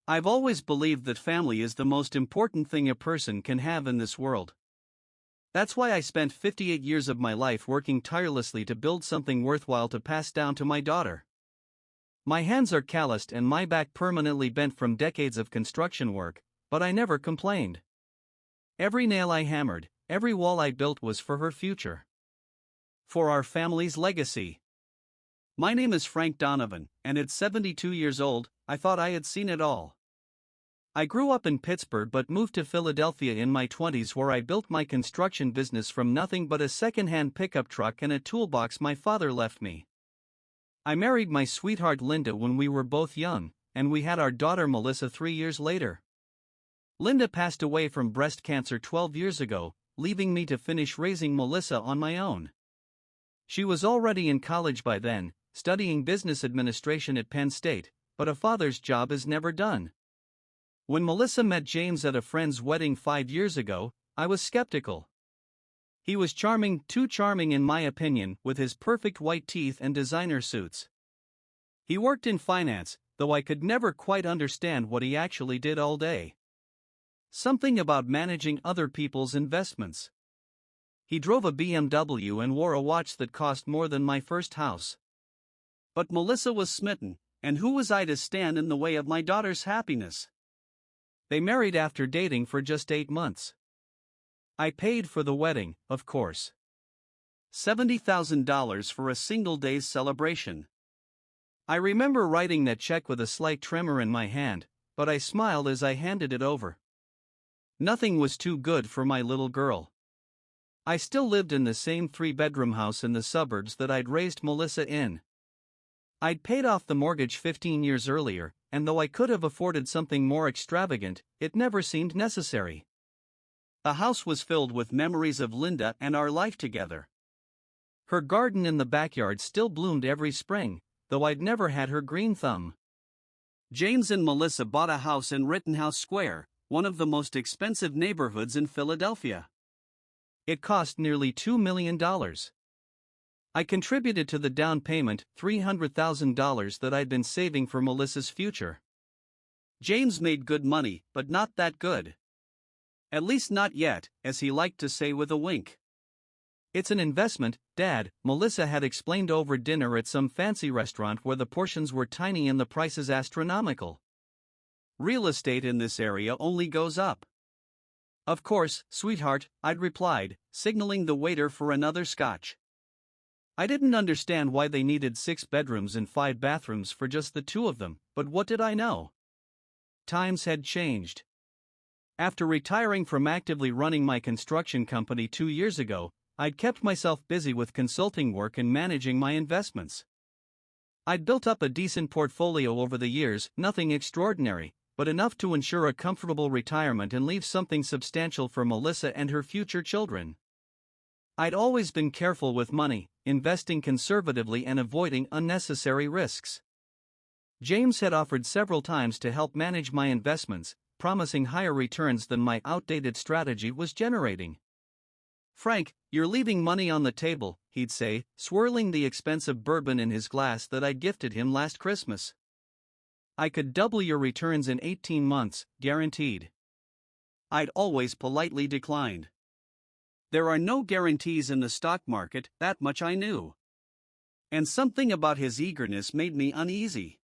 I've always believed that family is the most important thing a person can have in this world. That's why I spent 58 years of my life working tirelessly to build something worthwhile to pass down to my daughter. My hands are calloused and my back permanently bent from decades of construction work, but I never complained. Every nail I hammered, every wall I built was for her future. For our family's legacy. My name is Frank Donovan, and at 72 years old, I thought I had seen it all. I grew up in Pittsburgh but moved to Philadelphia in my 20s, where I built my construction business from nothing but a second-hand pickup truck and a toolbox my father left me. I married my sweetheart Linda when we were both young, and we had our daughter Melissa 3 years later. Linda passed away from breast cancer 12 years ago, leaving me to finish raising Melissa on my own. She was already in college by then, studying business administration at Penn State, but a father's job is never done. When Melissa met James at a friend's wedding 5 years ago, I was skeptical. He was charming, too charming in my opinion, with his perfect white teeth and designer suits. He worked in finance, though I could never quite understand what he actually did all day. Something about managing other people's investments. He drove a BMW and wore a watch that cost more than my first house. But Melissa was smitten, and who was I to stand in the way of my daughter's happiness? They married after dating for just 8 months. I paid for the wedding, of course. $70,000 for a single day's celebration. I remember writing that check with a slight tremor in my hand, but I smiled as I handed it over. Nothing was too good for my little girl. I still lived in the same 3-bedroom house in the suburbs that I'd raised Melissa in. I'd paid off the mortgage 15 years earlier, and though I could have afforded something more extravagant, it never seemed necessary. The house was filled with memories of Linda and our life together. Her garden in the backyard still bloomed every spring, though I'd never had her green thumb. James and Melissa bought a house in Rittenhouse Square, one of the most expensive neighborhoods in Philadelphia. It cost nearly $2 million. I contributed to the down payment, $300,000 that I'd been saving for Melissa's future. James made good money, but not that good. At least not yet, as he liked to say with a wink. It's an investment, Dad, Melissa had explained over dinner at some fancy restaurant where the portions were tiny and the prices astronomical. Real estate in this area only goes up. Of course, sweetheart, I'd replied, signaling the waiter for another scotch. I didn't understand why they needed 6 bedrooms and 5 bathrooms for just the 2 of them, but what did I know? Times had changed. After retiring from actively running my construction company 2 years ago, I'd kept myself busy with consulting work and managing my investments. I'd built up a decent portfolio over the years, nothing extraordinary, but enough to ensure a comfortable retirement and leave something substantial for Melissa and her future children. I'd always been careful with money, investing conservatively and avoiding unnecessary risks. James had offered several times to help manage my investments, promising higher returns than my outdated strategy was generating. Frank, you're leaving money on the table, he'd say, swirling the expensive bourbon in his glass that I gifted him last Christmas. I could double your returns in 18 months, guaranteed. I'd always politely declined. There are no guarantees in the stock market, that much I knew. And something about his eagerness made me uneasy.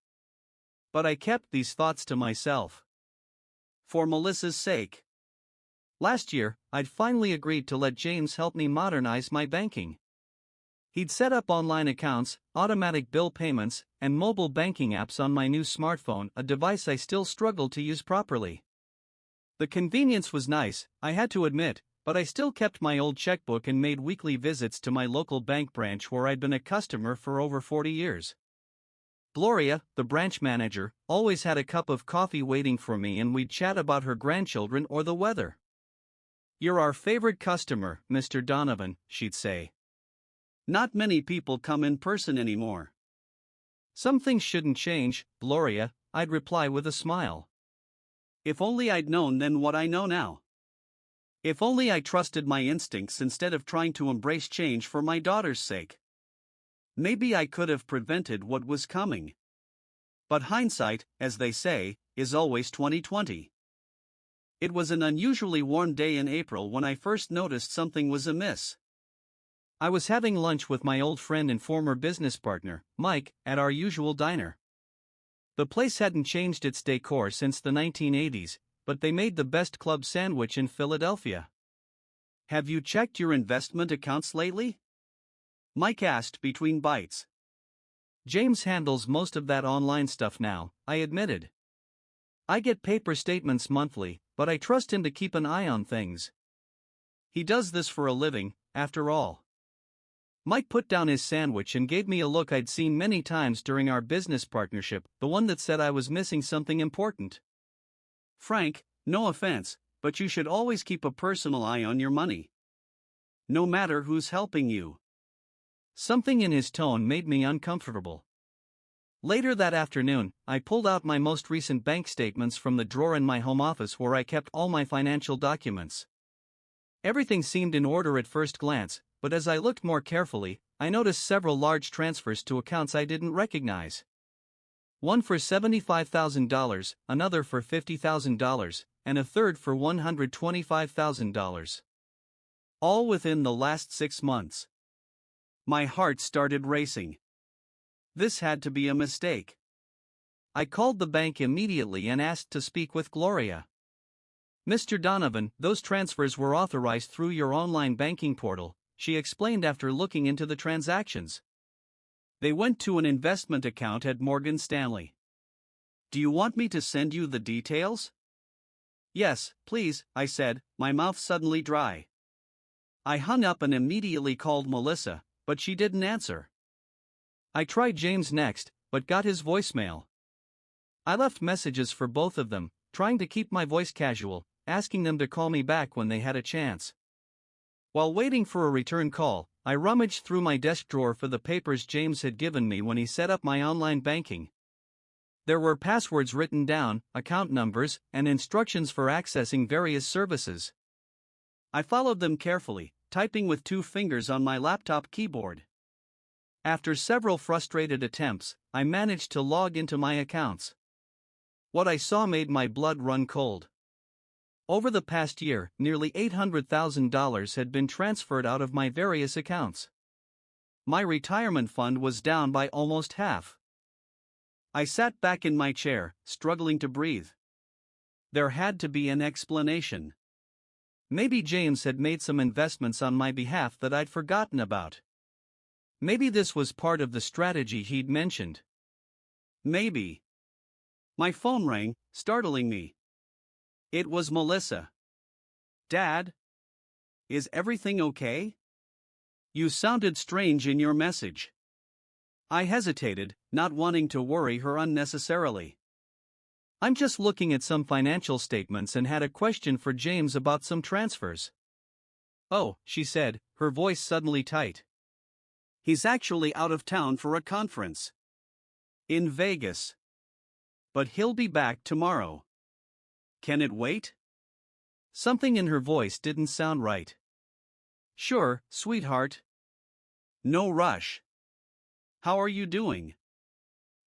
But I kept these thoughts to myself. For Melissa's sake. Last year, I'd finally agreed to let James help me modernize my banking. He'd set up online accounts, automatic bill payments, and mobile banking apps on my new smartphone, a device I still struggled to use properly. The convenience was nice, I had to admit, but I still kept my old checkbook and made weekly visits to my local bank branch where I'd been a customer for over 40 years. Gloria, the branch manager, always had a cup of coffee waiting for me and we'd chat about her grandchildren or the weather. "You're our favorite customer, Mr. Donovan," she'd say. "Not many people come in person anymore." "Some things shouldn't change, Gloria," I'd reply with a smile. If only I'd known then what I know now. If only I trusted my instincts instead of trying to embrace change for my daughter's sake. Maybe I could have prevented what was coming. But hindsight, as they say, is always 20/20. It was an unusually warm day in April when I first noticed something was amiss. I was having lunch with my old friend and former business partner, Mike, at our usual diner. The place hadn't changed its decor since the 1980s, but they made the best club sandwich in Philadelphia. "Have you checked your investment accounts lately?" Mike asked between bites. "James handles most of that online stuff now," I admitted. "I get paper statements monthly, but I trust him to keep an eye on things. He does this for a living, after all." Mike put down his sandwich and gave me a look I'd seen many times during our business partnership, the one that said I was missing something important. "Frank, no offense, but you should always keep a personal eye on your money. No matter who's helping you." Something in his tone made me uncomfortable. Later that afternoon, I pulled out my most recent bank statements from the drawer in my home office where I kept all my financial documents. Everything seemed in order at first glance, but as I looked more carefully, I noticed several large transfers to accounts I didn't recognize. One for $75,000, another for $50,000, and a third for $125,000. All within the last 6 months. My heart started racing. This had to be a mistake. I called the bank immediately and asked to speak with Gloria. "Mr. Donovan, those transfers were authorized through your online banking portal," she explained after looking into the transactions. "They went to an investment account at Morgan Stanley. Do you want me to send you the details?" "Yes, please," I said, my mouth suddenly dry. I hung up and immediately called Melissa, but she didn't answer. I tried James next, but got his voicemail. I left messages for both of them, trying to keep my voice casual, asking them to call me back when they had a chance. While waiting for a return call, I rummaged through my desk drawer for the papers James had given me when he set up my online banking. There were passwords written down, account numbers, and instructions for accessing various services. I followed them carefully, typing with 2 fingers on my laptop keyboard. After several frustrated attempts, I managed to log into my accounts. What I saw made my blood run cold. Over the past year, nearly $800,000 had been transferred out of my various accounts. My retirement fund was down by almost half. I sat back in my chair, struggling to breathe. There had to be an explanation. Maybe James had made some investments on my behalf that I'd forgotten about. Maybe this was part of the strategy he'd mentioned. Maybe. My phone rang, startling me. It was Melissa. "Dad? Is everything okay? You sounded strange in your message." I hesitated, not wanting to worry her unnecessarily. "I'm just looking at some financial statements and had a question for James about some transfers." "Oh," she said, her voice suddenly tight. "He's actually out of town for a conference. In Vegas. But he'll be back tomorrow. Can it wait?" Something in her voice didn't sound right. "Sure, sweetheart. No rush. How are you doing?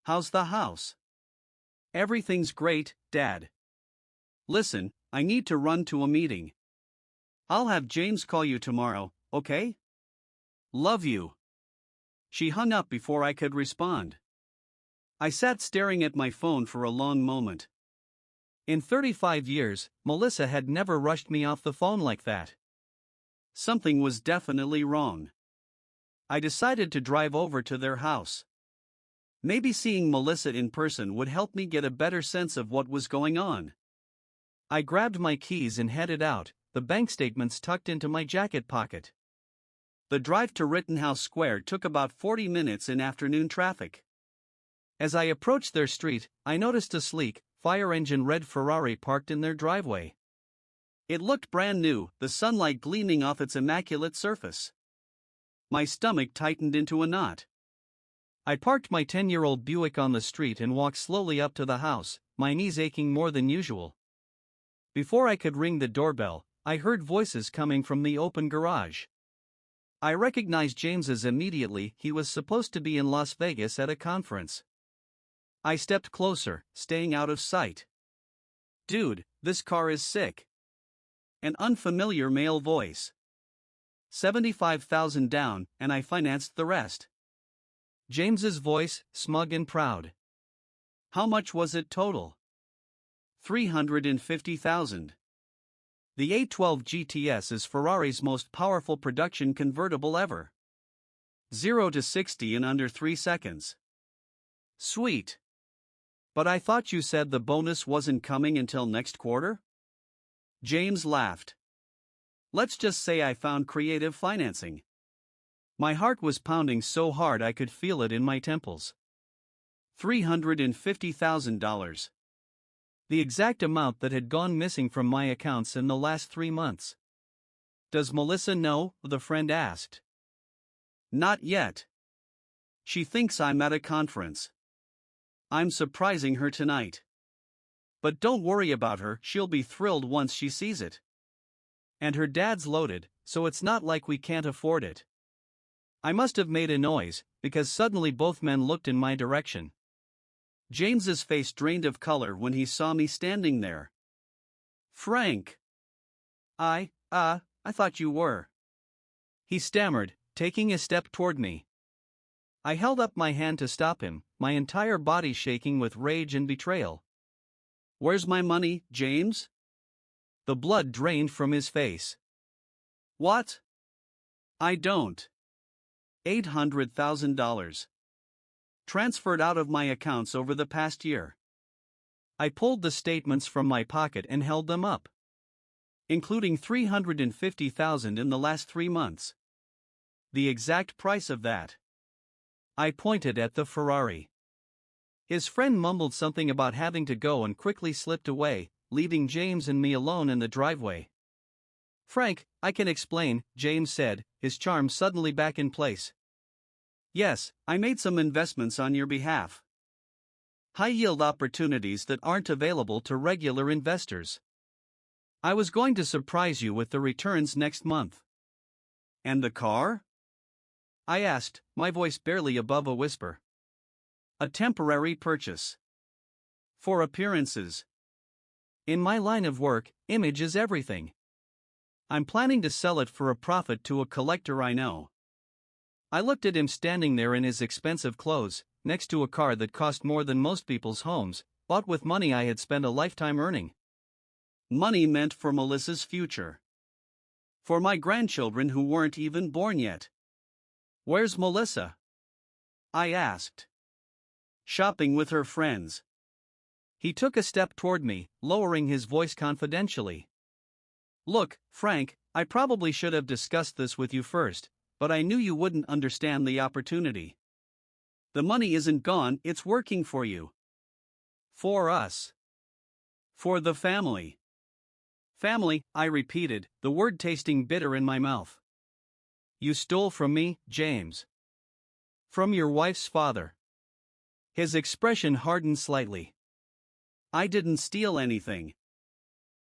How's the house?" "Everything's great, Dad. Listen, I need to run to a meeting. I'll have James call you tomorrow, okay? Love you." She hung up before I could respond. I sat staring at my phone for a long moment. In 35 years, Melissa had never rushed me off the phone like that. Something was definitely wrong. I decided to drive over to their house. Maybe seeing Melissa in person would help me get a better sense of what was going on. I grabbed my keys and headed out, the bank statements tucked into my jacket pocket. The drive to Rittenhouse Square took about 40 minutes in afternoon traffic. As I approached their street, I noticed a sleek, fire-engine red Ferrari parked in their driveway. It looked brand new, the sunlight gleaming off its immaculate surface. My stomach tightened into a knot. I parked my 10-year-old Buick on the street and walked slowly up to the house, my knees aching more than usual. Before I could ring the doorbell, I heard voices coming from the open garage. I recognized James's immediately. He was supposed to be in Las Vegas at a conference. I stepped closer, staying out of sight. Dude, this car is sick. An unfamiliar male voice. 75,000 down, and I financed the rest. James's voice, smug and proud. How much was it total? 350,000. The 812 GTS is Ferrari's most powerful production convertible ever. 0 to 60 in under 3 seconds. Sweet. But I thought you said the bonus wasn't coming until next quarter? James laughed. Let's just say I found creative financing. My heart was pounding so hard I could feel it in my temples. $350,000. The exact amount that had gone missing from my accounts in the last 3 months. Does Melissa know? The friend asked. Not yet. She thinks I'm at a conference. I'm surprising her tonight. But don't worry about her, she'll be thrilled once she sees it. And her dad's loaded, so it's not like we can't afford it. I must have made a noise, because suddenly both men looked in my direction. James's face drained of color when he saw me standing there. Frank. I thought you were. He stammered, taking a step toward me. I held up my hand to stop him, my entire body shaking with rage and betrayal. Where's my money, James? The blood drained from his face. What? I don't. $800,000. Transferred out of my accounts over the past year. I pulled the statements from my pocket and held them up. Including $350,000 in the last 3 months. The exact price of that. I pointed at the Ferrari. His friend mumbled something about having to go and quickly slipped away, leaving James and me alone in the driveway. Frank, I can explain, James said, his charm suddenly back in place. Yes, I made some investments on your behalf. High-yield opportunities that aren't available to regular investors. I was going to surprise you with the returns next month. And the car? I asked, my voice barely above a whisper. A temporary purchase. For appearances. In my line of work, image is everything. I'm planning to sell it for a profit to a collector I know. I looked at him standing there in his expensive clothes, next to a car that cost more than most people's homes, bought with money I had spent a lifetime earning. Money meant for Melissa's future. For my grandchildren who weren't even born yet. Where's Melissa? I asked. Shopping with her friends. He took a step toward me, lowering his voice confidentially. Look, Frank, I probably should have discussed this with you first, but I knew you wouldn't understand the opportunity. The money isn't gone, it's working for you. For us. For the family. Family, I repeated, the word tasting bitter in my mouth. You stole from me, James. From your wife's father. His expression hardened slightly. I didn't steal anything.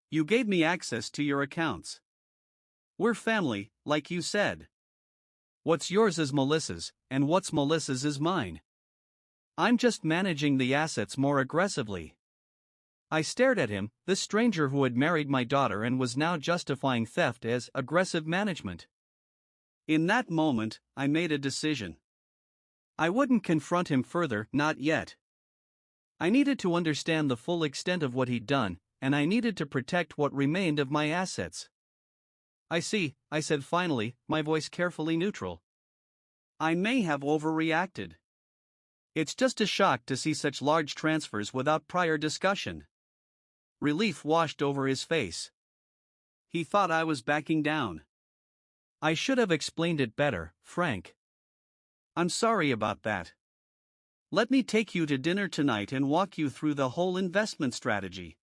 You gave me access to your accounts. We're family, like you said. What's yours is Melissa's, and what's Melissa's is mine. I'm just managing the assets more aggressively. I stared at him, this stranger who had married my daughter and was now justifying theft as aggressive management. In that moment, I made a decision. I wouldn't confront him further, not yet. I needed to understand the full extent of what he'd done, and I needed to protect what remained of my assets. I see, I said finally, my voice carefully neutral. I may have overreacted. It's just a shock to see such large transfers without prior discussion. Relief washed over his face. He thought I was backing down. I should have explained it better, Frank. I'm sorry about that. Let me take you to dinner tonight and walk you through the whole investment strategy.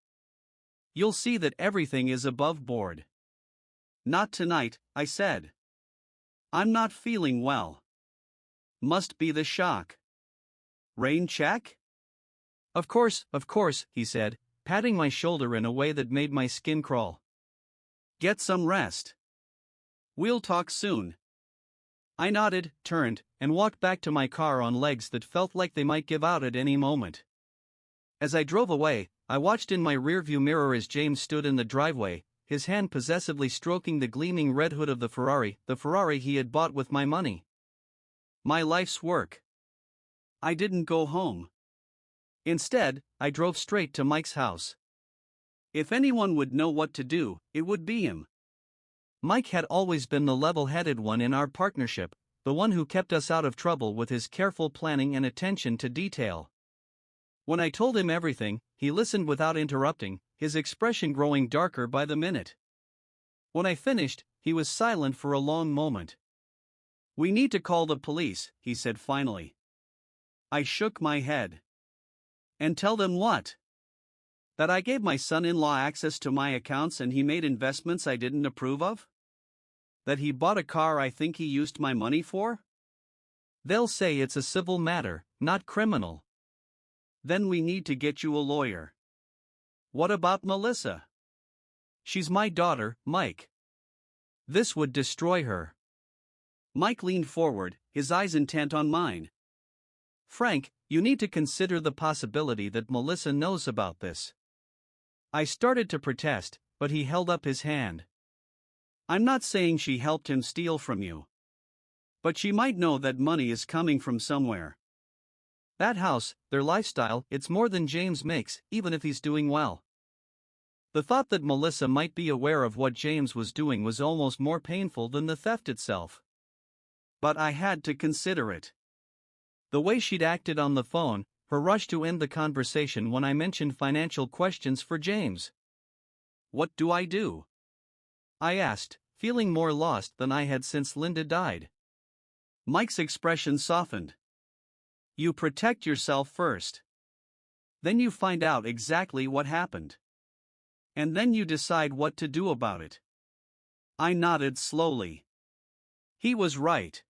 You'll see that everything is above board. Not tonight, I said. I'm not feeling well. Must be the shock. Rain check? Of course, he said, patting my shoulder in a way that made my skin crawl. Get some rest. We'll talk soon. I nodded, turned, and walked back to my car on legs that felt like they might give out at any moment. As I drove away, I watched in my rearview mirror as James stood in the driveway, his hand possessively stroking the gleaming red hood of the Ferrari he had bought with my money. My life's work. I didn't go home. Instead, I drove straight to Mike's house. If anyone would know what to do, it would be him. Mike had always been the level-headed one in our partnership, the one who kept us out of trouble with his careful planning and attention to detail. When I told him everything, he listened without interrupting, his expression growing darker by the minute. When I finished, he was silent for a long moment. "We need to call the police," he said finally. I shook my head. "And tell them what?" "That I gave my son-in-law access to my accounts and he made investments I didn't approve of? That he bought a car I think he used my money for?" "They'll say it's a civil matter, not criminal." "Then we need to get you a lawyer." "What about Melissa?" "She's my daughter, Mike. This would destroy her." Mike leaned forward, his eyes intent on mine. "Frank, you need to consider the possibility that Melissa knows about this." I started to protest, but he held up his hand. "I'm not saying she helped him steal from you. But she might know that money is coming from somewhere. That house, their lifestyle, it's more than James makes, even if he's doing well." The thought that Melissa might be aware of what James was doing was almost more painful than the theft itself. But I had to consider it. The way she'd acted on the phone, her rush to end the conversation when I mentioned financial questions for James. "What do I do?" I asked, feeling more lost than I had since Linda died. Mike's expression softened. "You protect yourself first. Then you find out exactly what happened. And then you decide what to do about it." I nodded slowly. He was right.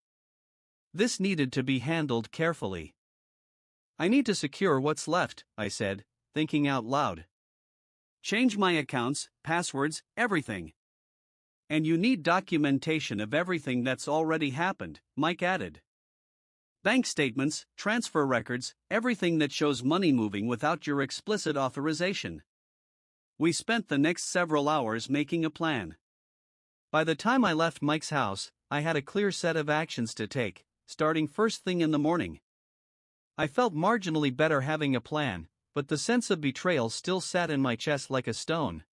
This needed to be handled carefully. "I need to secure what's left," I said, thinking out loud. "Change my accounts, passwords, everything. And you need documentation of everything that's already happened," Mike added. "Bank statements, transfer records, everything that shows money moving without your explicit authorization." We spent the next several hours making a plan. By the time I left Mike's house, I had a clear set of actions to take, starting first thing in the morning. I felt marginally better having a plan, but the sense of betrayal still sat in my chest like a stone.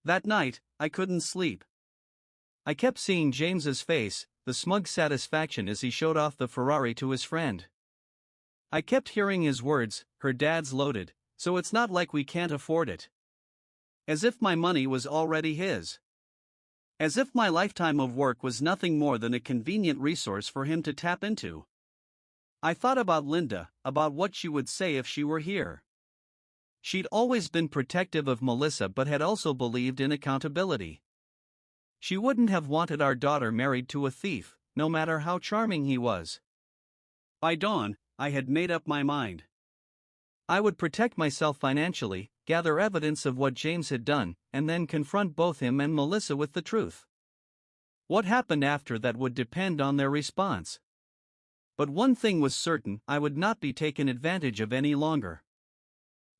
That night, I couldn't sleep. I kept seeing James's face, the smug satisfaction as he showed off the Ferrari to his friend. I kept hearing his words, "Her dad's loaded, so it's not like we can't afford it." As if my money was already his. As if my lifetime of work was nothing more than a convenient resource for him to tap into. I thought about Linda, about what she would say if she were here. She'd always been protective of Melissa but had also believed in accountability. She wouldn't have wanted our daughter married to a thief, no matter how charming he was. By dawn, I had made up my mind. I would protect myself financially, gather evidence of what James had done, and then confront both him and Melissa with the truth. What happened after that would depend on their response. But one thing was certain, I would not be taken advantage of any longer.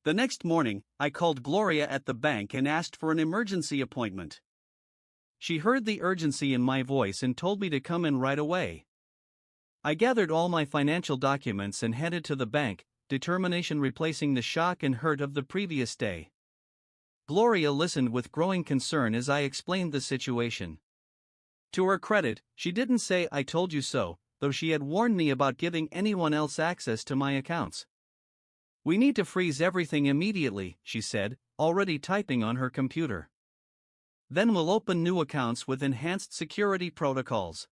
The next morning, I called Gloria at the bank and asked for an emergency appointment. She heard the urgency in my voice and told me to come in right away. I gathered all my financial documents and headed to the bank, determination replacing the shock and hurt of the previous day. Gloria listened with growing concern as I explained the situation. To her credit, she didn't say "I told you so," though she had warned me about giving anyone else access to my accounts. "We need to freeze everything immediately," she said, already typing on her computer. "Then we'll open new accounts with enhanced security protocols.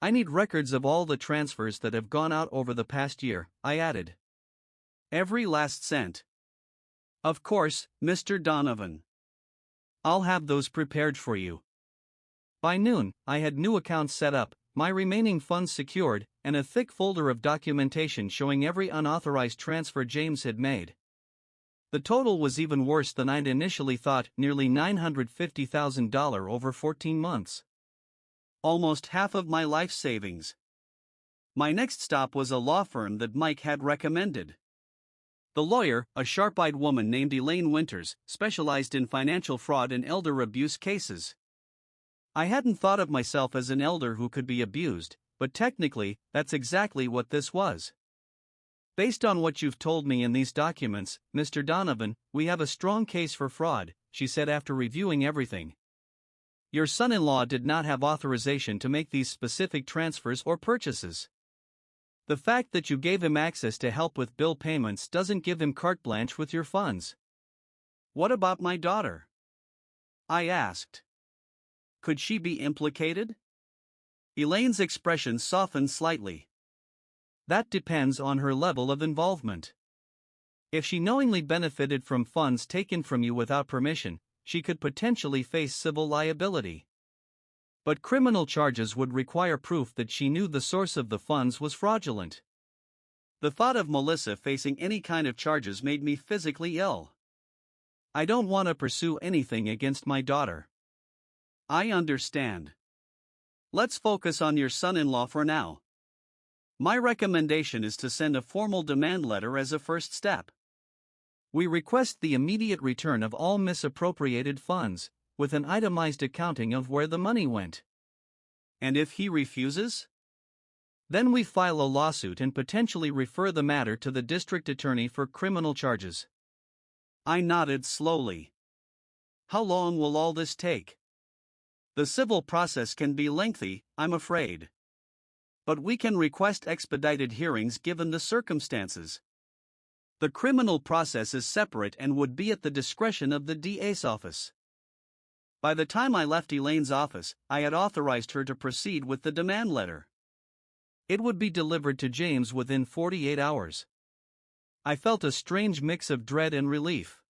I need records of all the transfers that have gone out over the past year," I added. "Every last cent." "Of course, Mr. Donovan. I'll have those prepared for you." By noon, I had new accounts set up, my remaining funds secured, and a thick folder of documentation showing every unauthorized transfer James had made. The total was even worse than I'd initially thought, nearly $950,000 over 14 months. Almost half of my life savings. My next stop was a law firm that Mike had recommended. The lawyer, a sharp-eyed woman named Elaine Winters, specialized in financial fraud and elder abuse cases. I hadn't thought of myself as an elder who could be abused, but technically, that's exactly what this was. Based on what you've told me in these documents, Mr. Donovan, we have a strong case for fraud, she said after reviewing everything. Your son-in-law did not have authorization to make these specific transfers or purchases. The fact that you gave him access to help with bill payments doesn't give him carte blanche with your funds. What about my daughter? I asked. Could she be implicated? Elaine's expression softened slightly. That depends on her level of involvement. If she knowingly benefited from funds taken from you without permission, she could potentially face civil liability. But criminal charges would require proof that she knew the source of the funds was fraudulent. The thought of Melissa facing any kind of charges made me physically ill. I don't want to pursue anything against my daughter. I understand. Let's focus on your son-in-law for now. My recommendation is to send a formal demand letter as a first step. We request the immediate return of all misappropriated funds, with an itemized accounting of where the money went. And if he refuses? Then we file a lawsuit and potentially refer the matter to the district attorney for criminal charges. I nodded slowly. How long will all this take? The civil process can be lengthy, I'm afraid. But we can request expedited hearings given the circumstances. The criminal process is separate and would be at the discretion of the DA's office. By the time I left Elaine's office, I had authorized her to proceed with the demand letter. It would be delivered to James within 48 hours. I felt a strange mix of dread and relief.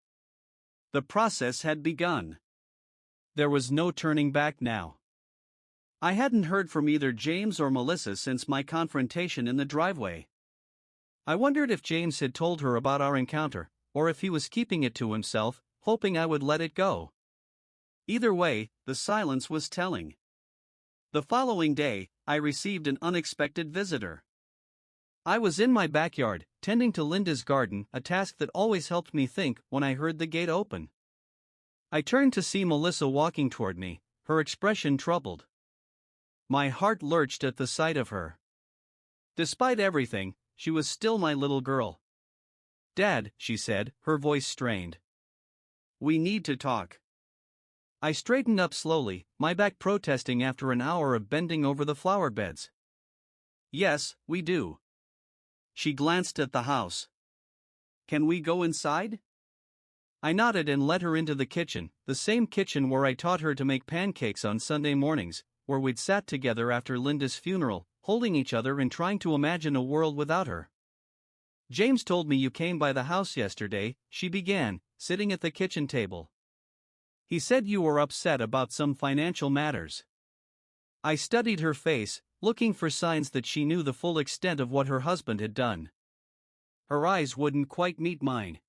The process had begun. There was no turning back now. I hadn't heard from either James or Melissa since my confrontation in the driveway. I wondered if James had told her about our encounter, or if he was keeping it to himself, hoping I would let it go. Either way, the silence was telling. The following day, I received an unexpected visitor. I was in my backyard, tending to Linda's garden, a task that always helped me think, when I heard the gate open. I turned to see Melissa walking toward me, her expression troubled. My heart lurched at the sight of her. Despite everything, she was still my little girl. Dad, she said, her voice strained. We need to talk. I straightened up slowly, my back protesting after an hour of bending over the flower beds. Yes, we do. She glanced at the house. Can we go inside? I nodded and led her into the kitchen, the same kitchen where I taught her to make pancakes on Sunday mornings, where we'd sat together after Linda's funeral, holding each other and trying to imagine a world without her. James told me you came by the house yesterday, she began, sitting at the kitchen table. He said you were upset about some financial matters. I studied her face, looking for signs that she knew the full extent of what her husband had done. Her eyes wouldn't quite meet mine.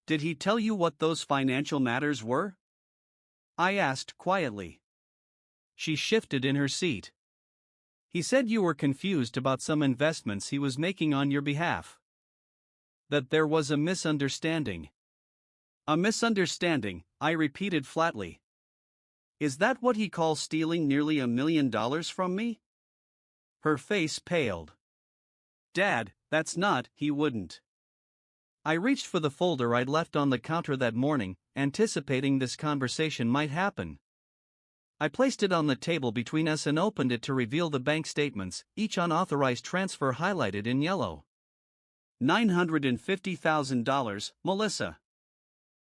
Did he tell you what those financial matters were? I asked quietly. She shifted in her seat. He said you were confused about some investments he was making on your behalf. That there was a misunderstanding. A misunderstanding, I repeated flatly. Is that what he calls stealing nearly $1 million from me? Her face paled. Dad, that's not, he wouldn't. I reached for the folder I'd left on the counter that morning, anticipating this conversation might happen. I placed it on the table between us and opened it to reveal the bank statements, each unauthorized transfer highlighted in yellow. $950,000, Melissa.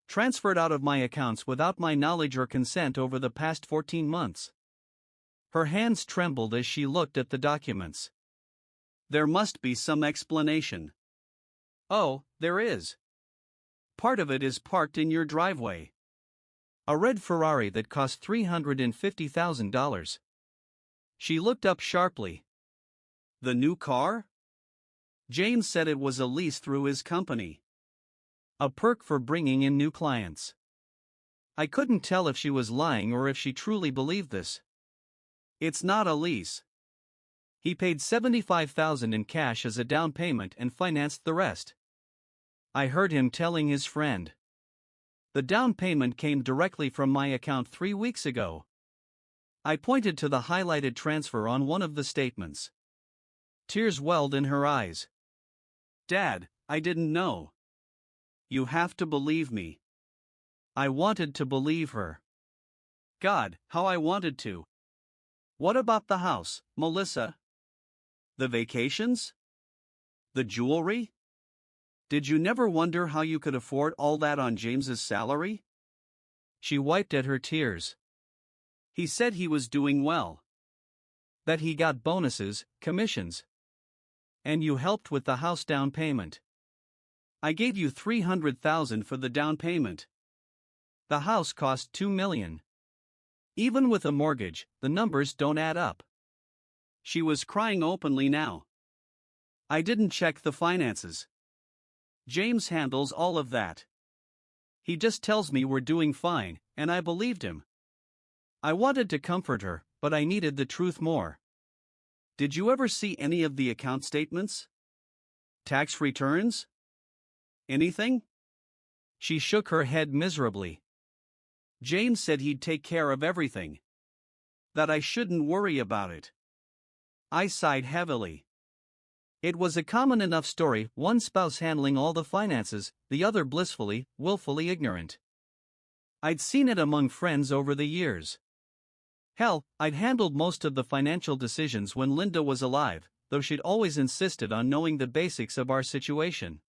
Transferred out of my accounts without my knowledge or consent over the past 14 months. Her hands trembled as she looked at the documents. There must be some explanation. Oh, there is. Part of it is parked in your driveway. A red Ferrari that cost $350,000. She looked up sharply. The new car? James said it was a lease through his company. A perk for bringing in new clients. I couldn't tell if she was lying or if she truly believed this. It's not a lease. He paid $75,000 in cash as a down payment and financed the rest. I heard him telling his friend. The down payment came directly from my account 3 weeks ago. I pointed to the highlighted transfer on one of the statements. Tears welled in her eyes. Dad, I didn't know. You have to believe me. I wanted to believe her. God, how I wanted to. What about the house, Melissa? The vacations? The jewelry? Did you never wonder how you could afford all that on James's salary? She wiped at her tears. He said he was doing well. That he got bonuses, commissions. And you helped with the house down payment. I gave you $300,000 for the down payment. The house cost $2 million. Even with a mortgage, the numbers don't add up. She was crying openly now. I didn't check the finances. James handles all of that. He just tells me we're doing fine, and I believed him. I wanted to comfort her, but I needed the truth more. Did you ever see any of the account statements? Tax returns? Anything? She shook her head miserably. James said he'd take care of everything. That I shouldn't worry about it. I sighed heavily. It was a common enough story, one spouse handling all the finances, the other blissfully, willfully ignorant. I'd seen it among friends over the years. Hell, I'd handled most of the financial decisions when Linda was alive, though she'd always insisted on knowing the basics of our situation.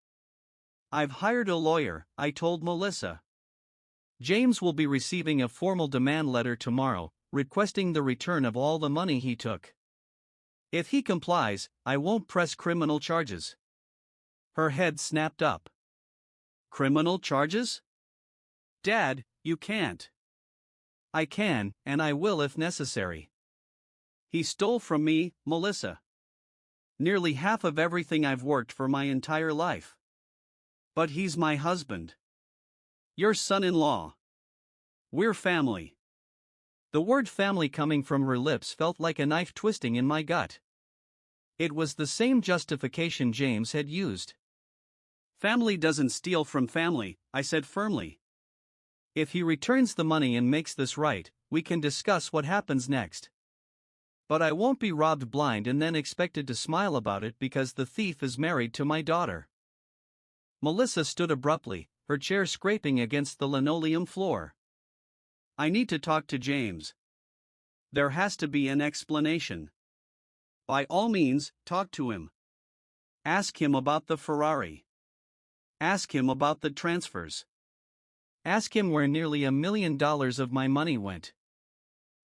I've hired a lawyer, I told Melissa. James will be receiving a formal demand letter tomorrow, requesting the return of all the money he took. If he complies, I won't press criminal charges. Her head snapped up. Criminal charges? Dad, you can't. I can, and I will if necessary. He stole from me, Melissa. Nearly half of everything I've worked for my entire life. But he's my husband. Your son-in-law. We're family. The word family coming from her lips felt like a knife twisting in my gut. It was the same justification James had used. Family doesn't steal from family, I said firmly. If he returns the money and makes this right, we can discuss what happens next. But I won't be robbed blind and then expected to smile about it because the thief is married to my daughter. Melissa stood abruptly, her chair scraping against the linoleum floor. I need to talk to James. There has to be an explanation. By all means, talk to him. Ask him about the Ferrari. Ask him about the transfers. Ask him where nearly $1 million of my money went.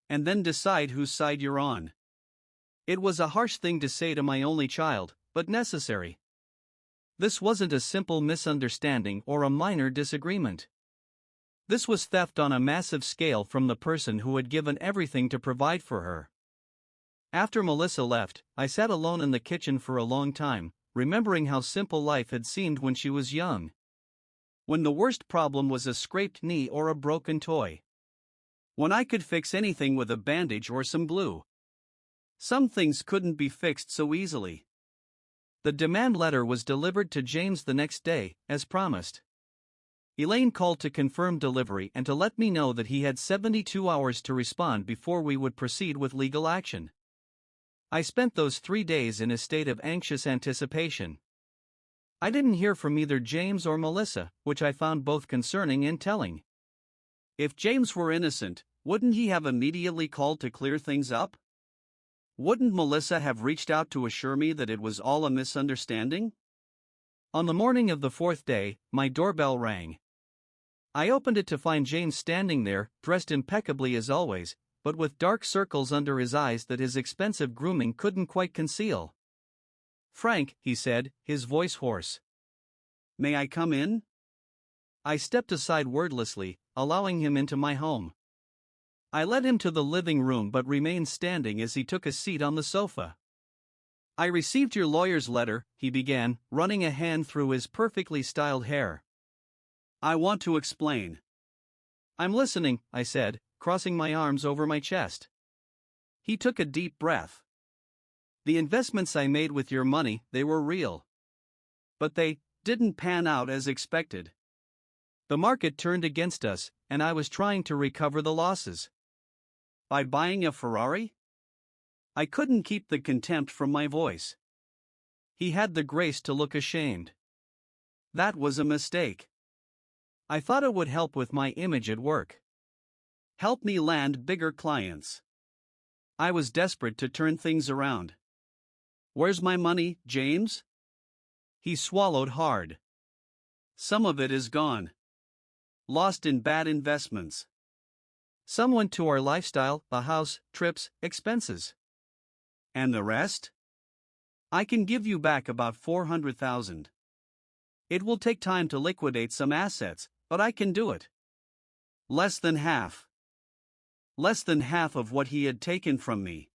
And then decide whose side you're on. It was a harsh thing to say to my only child, but necessary. This wasn't a simple misunderstanding or a minor disagreement. This was theft on a massive scale from the person who had given everything to provide for her. After Melissa left, I sat alone in the kitchen for a long time, remembering how simple life had seemed when she was young. When the worst problem was a scraped knee or a broken toy. When I could fix anything with a bandage or some glue. Some things couldn't be fixed so easily. The demand letter was delivered to James the next day, as promised. Elaine called to confirm delivery and to let me know that he had 72 hours to respond before we would proceed with legal action. I spent those 3 days in a state of anxious anticipation. I didn't hear from either James or Melissa, which I found both concerning and telling. If James were innocent, wouldn't he have immediately called to clear things up? Wouldn't Melissa have reached out to assure me that it was all a misunderstanding? On the morning of the 4th day, my doorbell rang. I opened it to find James standing there, dressed impeccably as always, but with dark circles under his eyes that his expensive grooming couldn't quite conceal. "Frank," he said, his voice hoarse. "May I come in?" I stepped aside wordlessly, allowing him into my home. I led him to the living room but remained standing as he took a seat on the sofa. "I received your lawyer's letter," he began, running a hand through his perfectly styled hair. "I want to explain." "I'm listening," I said, crossing my arms over my chest. He took a deep breath. "The investments I made with your money, they were real. But they didn't pan out as expected. The market turned against us, and I was trying to recover the losses. By buying a Ferrari? I couldn't keep the contempt from my voice. He had the grace to look ashamed. That was a mistake. I thought it would help with my image at work. Help me land bigger clients. I was desperate to turn things around. Where's my money, James? He swallowed hard. Some of it is gone. Lost in bad investments. Some went to our lifestyle, the house, trips, expenses. And the rest? I can give you back about $400,000. It will take time to liquidate some assets, but I can do it. Less than half. Less than half of what he had taken from me.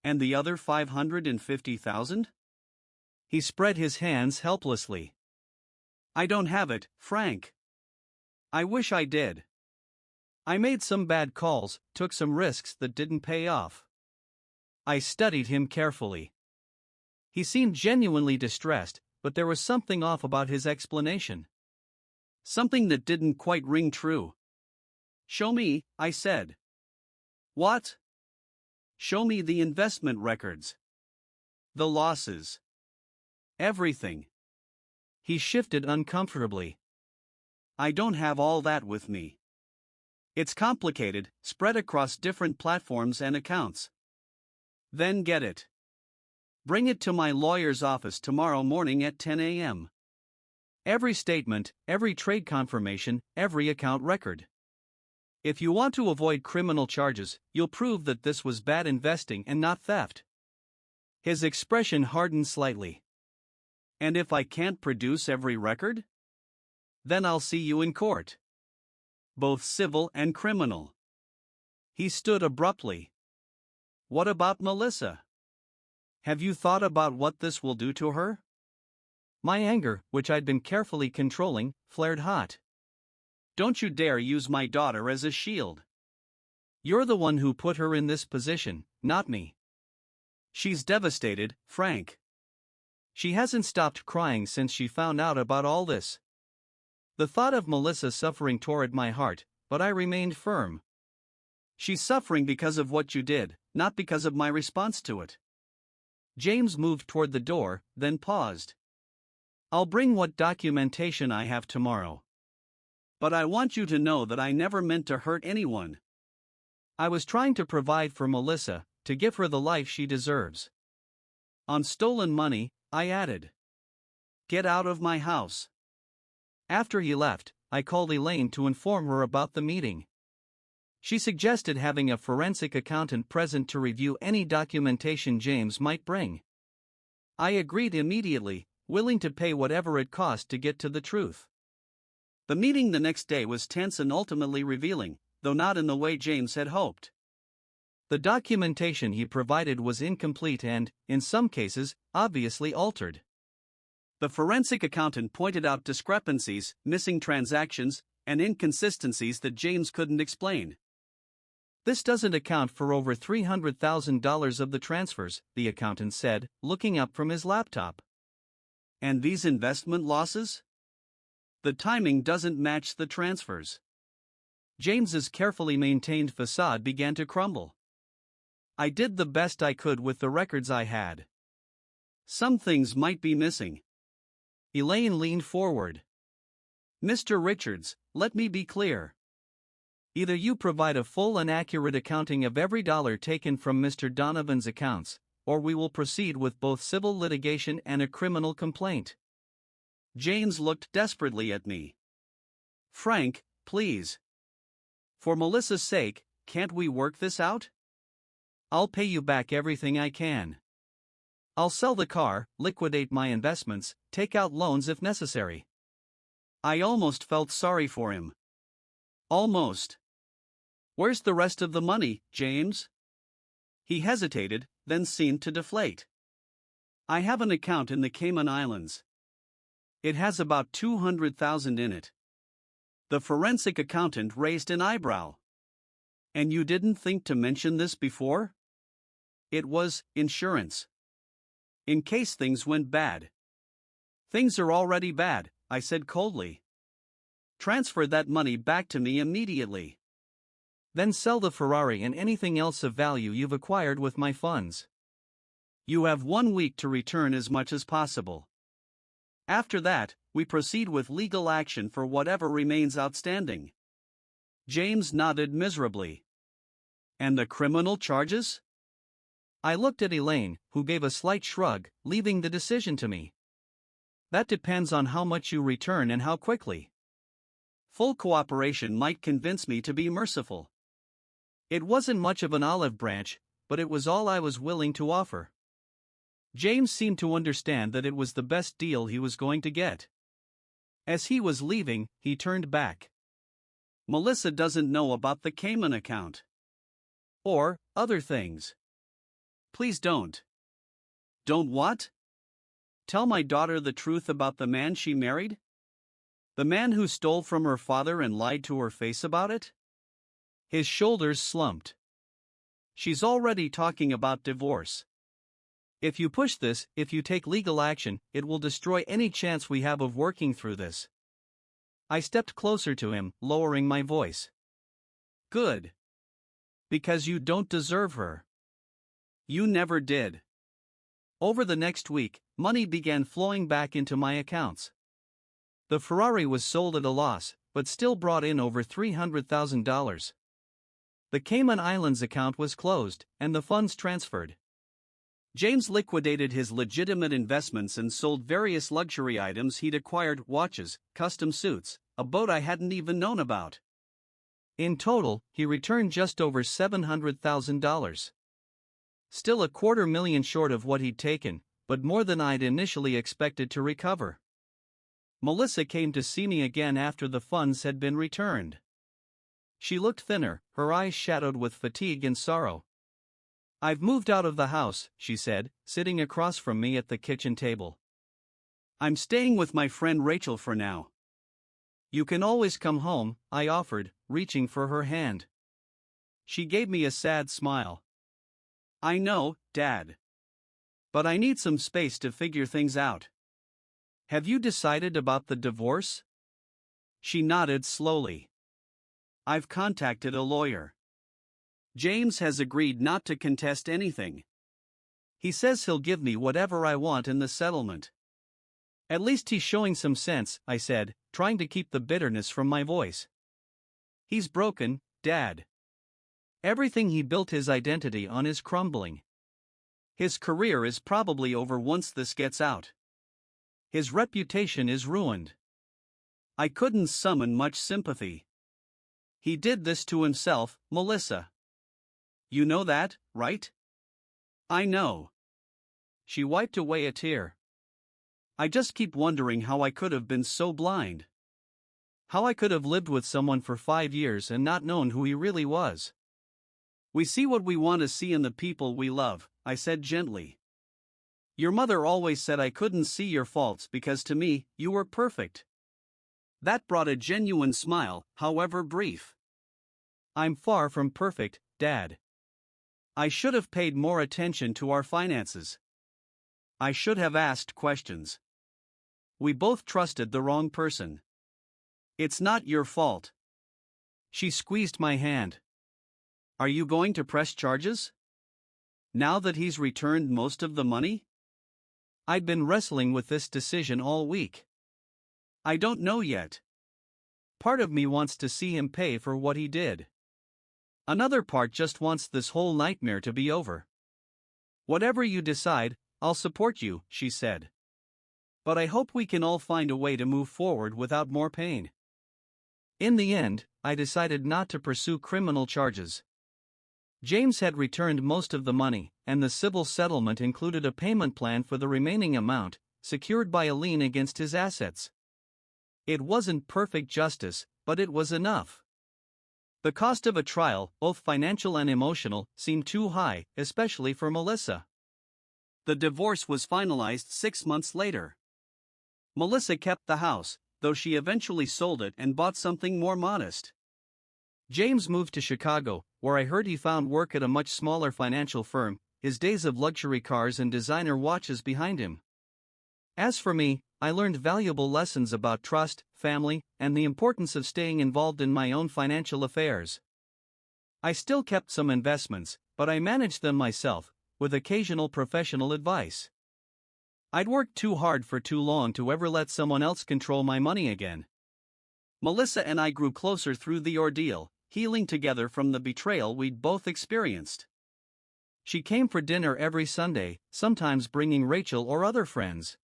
And the other $550,000? He spread his hands helplessly. I don't have it, Frank. I wish I did. I made some bad calls, took some risks that didn't pay off. I studied him carefully. He seemed genuinely distressed, but there was something off about his explanation. Something that didn't quite ring true. Show me, I said. What? Show me the investment records. The losses. Everything. He shifted uncomfortably. I don't have all that with me. It's complicated, spread across different platforms and accounts. Then get it. Bring it to my lawyer's office tomorrow morning at 10 a.m. Every statement, every trade confirmation, every account record. If you want to avoid criminal charges, you'll prove that this was bad investing and not theft. His expression hardened slightly. And if I can't produce every record? Then I'll see you in court. Both civil and criminal. He stood abruptly. What about Melissa? Have you thought about what this will do to her? My anger, which I'd been carefully controlling, flared hot. Don't you dare use my daughter as a shield. You're the one who put her in this position, not me. She's devastated, Frank. She hasn't stopped crying since she found out about all this. The thought of Melissa suffering tore at my heart, but I remained firm. She's suffering because of what you did, not because of my response to it. James moved toward the door, then paused. I'll bring what documentation I have tomorrow. But I want you to know that I never meant to hurt anyone. I was trying to provide for Melissa, to give her the life she deserves. On stolen money, I added. Get out of my house. After he left, I called Elaine to inform her about the meeting. She suggested having a forensic accountant present to review any documentation James might bring. I agreed immediately, willing to pay whatever it cost to get to the truth. The meeting the next day was tense and ultimately revealing, though not in the way James had hoped. The documentation he provided was incomplete and, in some cases, obviously altered. The forensic accountant pointed out discrepancies, missing transactions, and inconsistencies that James couldn't explain. This doesn't account for over $300,000 of the transfers, the accountant said, looking up from his laptop. And these investment losses? The timing doesn't match the transfers. James's carefully maintained facade began to crumble. I did the best I could with the records I had. Some things might be missing. Elaine leaned forward. Mr. Richards, let me be clear. Either you provide a full and accurate accounting of every dollar taken from Mr. Donovan's accounts, or we will proceed with both civil litigation and a criminal complaint. James looked desperately at me. Frank, please. For Melissa's sake, can't we work this out? I'll pay you back everything I can. I'll sell the car, liquidate my investments, take out loans if necessary. I almost felt sorry for him. Almost. Where's the rest of the money, James? He hesitated, then seemed to deflate. I have an account in the Cayman Islands. It has about $200,000 in it. The forensic accountant raised an eyebrow. And you didn't think to mention this before? It was insurance. In case things went bad. Things are already bad, I said coldly. Transfer that money back to me immediately. Then sell the Ferrari and anything else of value you've acquired with my funds. You have 1 week to return as much as possible. After that, we proceed with legal action for whatever remains outstanding. James nodded miserably. And the criminal charges? I looked at Elaine, who gave a slight shrug, leaving the decision to me. That depends on how much you return and how quickly. Full cooperation might convince me to be merciful. It wasn't much of an olive branch, but it was all I was willing to offer. James seemed to understand that it was the best deal he was going to get. As he was leaving, he turned back. Melissa doesn't know about the Cayman account. Or other things. Please don't. Don't what? Tell my daughter the truth about the man she married? The man who stole from her father and lied to her face about it? His shoulders slumped. She's already talking about divorce. If you push this, if you take legal action, it will destroy any chance we have of working through this. I stepped closer to him, lowering my voice. Good. Because you don't deserve her. You never did. Over the next week, money began flowing back into my accounts. The Ferrari was sold at a loss, but still brought in over $300,000. The Cayman Islands account was closed, and the funds transferred. James liquidated his legitimate investments and sold various luxury items he'd acquired: watches, custom suits, a boat I hadn't even known about. In total, he returned just over $700,000. Still $250,000 short of what he'd taken, but more than I'd initially expected to recover. Melissa came to see me again after the funds had been returned. She looked thinner, her eyes shadowed with fatigue and sorrow. I've moved out of the house, she said, sitting across from me at the kitchen table. I'm staying with my friend Rachel for now. You can always come home, I offered, reaching for her hand. She gave me a sad smile. I know, Dad. But I need some space to figure things out. Have you decided about the divorce? She nodded slowly. I've contacted a lawyer. James has agreed not to contest anything. He says he'll give me whatever I want in the settlement. At least he's showing some sense, I said, trying to keep the bitterness from my voice. He's broken, Dad. Everything he built his identity on is crumbling. His career is probably over once this gets out. His reputation is ruined. I couldn't summon much sympathy. He did this to himself, Melissa. You know that, right? I know. She wiped away a tear. I just keep wondering how I could have been so blind. How I could have lived with someone for 5 years and not known who he really was. We see what we want to see in the people we love, I said gently. Your mother always said I couldn't see your faults because to me, you were perfect. That brought a genuine smile, however brief. I'm far from perfect, Dad. I should have paid more attention to our finances. I should have asked questions. We both trusted the wrong person. It's not your fault. She squeezed my hand. Are you going to press charges? Now that he's returned most of the money? I'd been wrestling with this decision all week. I don't know yet. Part of me wants to see him pay for what he did. Another part just wants this whole nightmare to be over. Whatever you decide, I'll support you, she said. But I hope we can all find a way to move forward without more pain. In the end, I decided not to pursue criminal charges. James had returned most of the money, and the civil settlement included a payment plan for the remaining amount, secured by a lien against his assets. It wasn't perfect justice, but it was enough. The cost of a trial, both financial and emotional, seemed too high, especially for Melissa. The divorce was finalized 6 months later. Melissa kept the house, though she eventually sold it and bought something more modest. James moved to Chicago, where I heard he found work at a much smaller financial firm, his days of luxury cars and designer watches behind him. As for me, I learned valuable lessons about trust, family, and the importance of staying involved in my own financial affairs. I still kept some investments, but I managed them myself, with occasional professional advice. I'd worked too hard for too long to ever let someone else control my money again. Melissa and I grew closer through the ordeal, healing together from the betrayal we'd both experienced. She came for dinner every Sunday, sometimes bringing Rachel or other friends.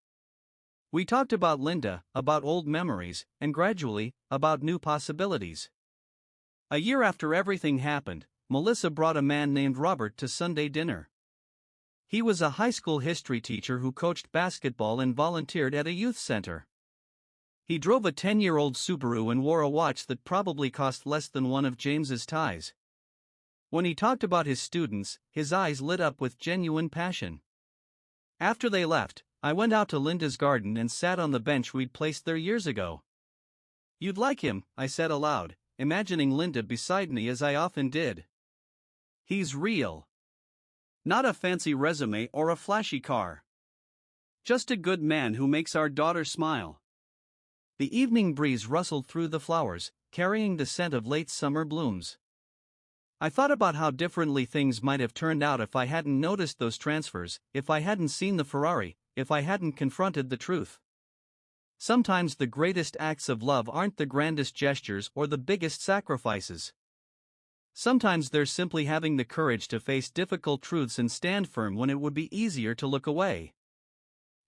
We talked about Linda, about old memories, and gradually, about new possibilities. A year after everything happened, Melissa brought a man named Robert to Sunday dinner. He was a high school history teacher who coached basketball and volunteered at a youth center. He drove a 10-year-old Subaru and wore a watch that probably cost less than one of James's ties. When he talked about his students, his eyes lit up with genuine passion. After they left, I went out to Linda's garden and sat on the bench we'd placed there years ago. "You'd like him," I said aloud, imagining Linda beside me as I often did. "He's real. Not a fancy resume or a flashy car. Just a good man who makes our daughter smile." The evening breeze rustled through the flowers, carrying the scent of late summer blooms. I thought about how differently things might have turned out if I hadn't noticed those transfers, if I hadn't seen the Ferrari, if I hadn't confronted the truth. Sometimes the greatest acts of love aren't the grandest gestures or the biggest sacrifices. Sometimes they're simply having the courage to face difficult truths and stand firm when it would be easier to look away.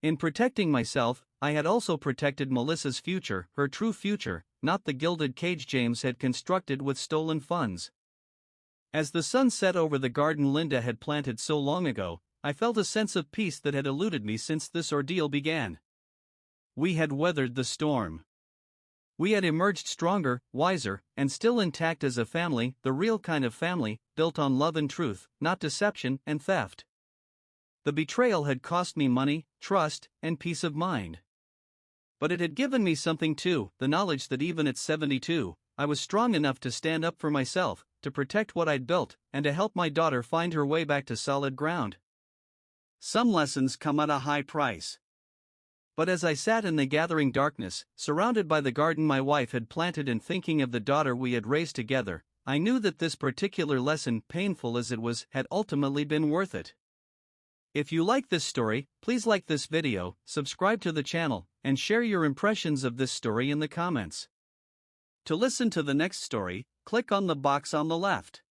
In protecting myself, I had also protected Melissa's future, her true future, not the gilded cage James had constructed with stolen funds. As the sun set over the garden Linda had planted so long ago, I felt a sense of peace that had eluded me since this ordeal began. We had weathered the storm. We had emerged stronger, wiser, and still intact as a family, the real kind of family, built on love and truth, not deception and theft. The betrayal had cost me money, trust, and peace of mind. But it had given me something too, the knowledge that even at 72, I was strong enough to stand up for myself, to protect what I'd built, and to help my daughter find her way back to solid ground. Some lessons come at a high price. But as I sat in the gathering darkness, surrounded by the garden my wife had planted and thinking of the daughter we had raised together, I knew that this particular lesson, painful as it was, had ultimately been worth it. If you like this story, please like this video, subscribe to the channel, and share your impressions of this story in the comments. To listen to the next story, click on the box on the left.